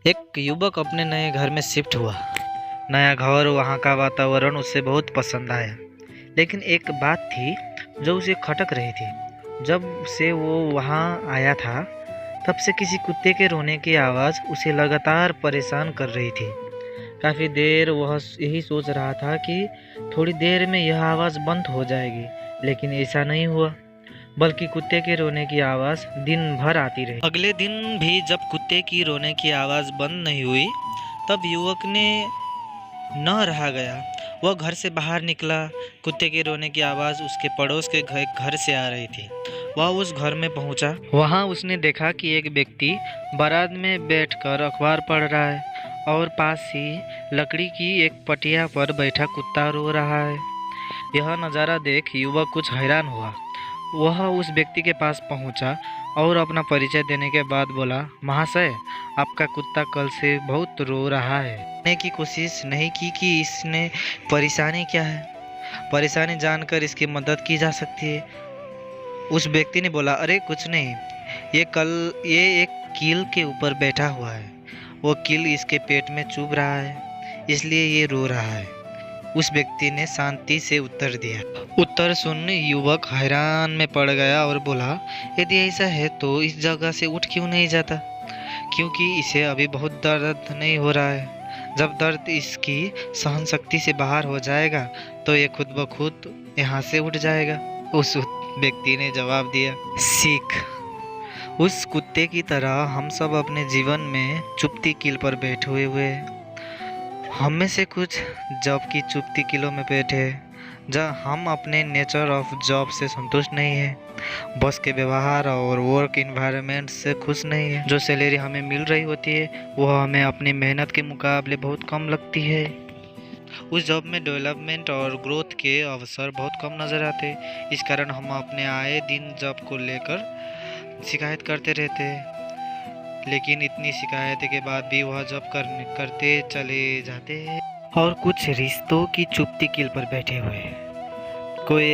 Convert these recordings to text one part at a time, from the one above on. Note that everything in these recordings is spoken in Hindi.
एक युवक अपने नए घर में शिफ्ट हुआ। नया घर, वहाँ का वातावरण उसे बहुत पसंद आया। लेकिन एक बात थी जो उसे खटक रही थी। जब से वो वहाँ आया था, तब से किसी कुत्ते के रोने की आवाज़ उसे लगातार परेशान कर रही थी। काफ़ी देर वह यही सोच रहा था कि थोड़ी देर में यह आवाज़ बंद हो जाएगी, लेकिन ऐसा नहीं हुआ। बल्कि कुत्ते के रोने की आवाज़ दिन भर आती रही। अगले दिन भी जब कुत्ते की रोने की आवाज़ बंद नहीं हुई, तब युवक ने न रहा गया। वह घर से बाहर निकला। कुत्ते के रोने की आवाज़ उसके पड़ोस के घर से आ रही थी। वह उस घर में पहुंचा। वहां उसने देखा कि एक व्यक्ति बारात में बैठकर अखबार पढ़ रहा है और पास ही लकड़ी की एक पटिया पर बैठा कुत्ता रो रहा है। यह नज़ारा देख युवक कुछ हैरान हुआ। वह उस व्यक्ति के पास पहुंचा और अपना परिचय देने के बाद बोला, महाशय, आपका कुत्ता कल से बहुत रो रहा है। जानने की कोशिश नहीं की कि इसने परेशानी क्या है। परेशानी जानकर इसकी मदद की जा सकती है। उस व्यक्ति ने बोला, अरे कुछ नहीं, ये एक कील के ऊपर बैठा हुआ है। वो कील इसके पेट में चुभ रहा है, इसलिए ये रो रहा है। उस व्यक्ति ने शांति से उत्तर दिया। उत्तर सुन युवक हैरान में पड़ गया और बोला, यदि ऐसा है तो इस जगह से उठ क्यों नहीं जाता? क्योंकि इसे अभी बहुत दर्द नहीं हो रहा है। जब दर्द इसकी सहन शक्ति से बाहर हो जाएगा तो ये खुद ब खुद यहाँ से उठ जाएगा। उस व्यक्ति ने जवाब दिया। सीख। उस कुत्ते की तरह हम सब अपने जीवन में चुप्ती कील पर बैठे हुए हैं। हम में से कुछ जॉब की चुप्ती किलो में बैठे हैं, जहाँ हम अपने नेचर ऑफ जॉब से संतुष्ट नहीं हैं, बॉस के व्यवहार और वर्क इन्वायरमेंट से खुश नहीं है। जो सैलरी हमें मिल रही होती है वह हमें अपनी मेहनत के मुकाबले बहुत कम लगती है। उस जॉब में डेवलपमेंट और ग्रोथ के अवसर बहुत कम नज़र आते। इस कारण हम अपने आए दिन जॉब को लेकर शिकायत करते रहते हैं। लेकिन इतनी शिकायत के बाद भी वह जॉब करते चले जाते हैं। और कुछ रिश्तों की चुप्ती कील पर बैठे हुए हैं। कोई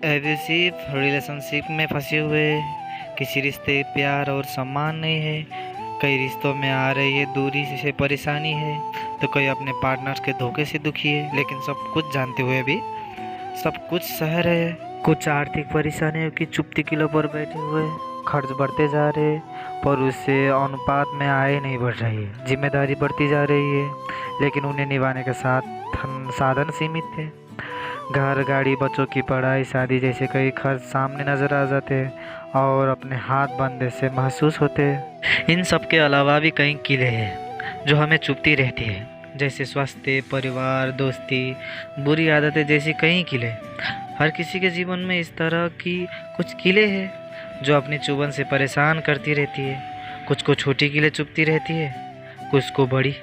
एब्यूसिव रिलेशनशिप में फंसे हुए हैं। किसी रिश्ते प्यार और सम्मान नहीं है। कई रिश्तों में आ रही है दूरी से परेशानी है, तो कोई अपने पार्टनर के धोखे से दुखी है। लेकिन सब कुछ जानते हुए भी सब कुछ सह रहे हैं। कुछ आर्थिक परेशानियों की चुप्ती किलो पर बैठे हुए हैं। खर्च बढ़ते जा रहे हैं पर उससे अनुपात में आय नहीं बढ़ रही है। जिम्मेदारी बढ़ती जा रही है लेकिन उन्हें निभाने के साधन सीमित थे। घर, गाड़ी, बच्चों की पढ़ाई, शादी जैसे कई खर्च सामने नजर आ जाते हैं और अपने हाथ बांधे से महसूस होते हैं। इन सब के अलावा भी कई किले हैं जो हमें चुभती रहती है, जैसे स्वास्थ्य, परिवार, दोस्ती, बुरी आदतें जैसी कई किले। हर किसी के जीवन में इस तरह की कुछ किले हैं जो अपनी चुभन से परेशान करती रहती है। कुछ को छोटी कीलें चुभती रहती है, कुछ को बड़ी।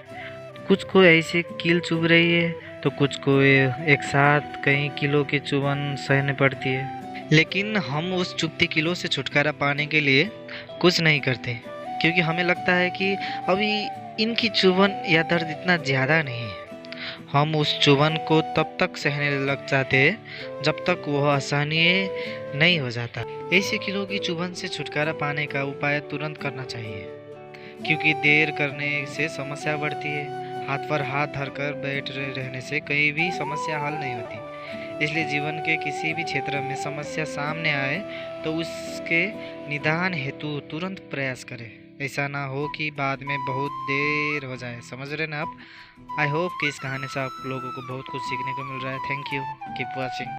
कुछ को ऐसे कील चुभ रही है तो कुछ को एक साथ कई किलो की चुभन सहने पड़ती है। लेकिन हम उस चुभती किलो से छुटकारा पाने के लिए कुछ नहीं करते, क्योंकि हमें लगता है कि अभी इनकी चुभन या दर्द इतना ज़्यादा नहीं है। हम उस चुभन को तब तक सहने लग जाते हैं जब तक वह असहनीय नहीं हो जाता। ऐसे किलो की चुभन से छुटकारा पाने का उपाय तुरंत करना चाहिए, क्योंकि देर करने से समस्या बढ़ती है। हाथ पर हाथ धरकर बैठ रहने से कहीं भी समस्या हल नहीं होती। इसलिए जीवन के किसी भी क्षेत्र में समस्या सामने आए तो उसके निदान हेतु तुरंत प्रयास करें। ऐसा ना हो कि बाद में बहुत देर हो जाए। समझ रहे ना आप? आई होप कि इस कहानी से आप लोगों को बहुत कुछ सीखने को मिल रहा है। Thank you, keep watching.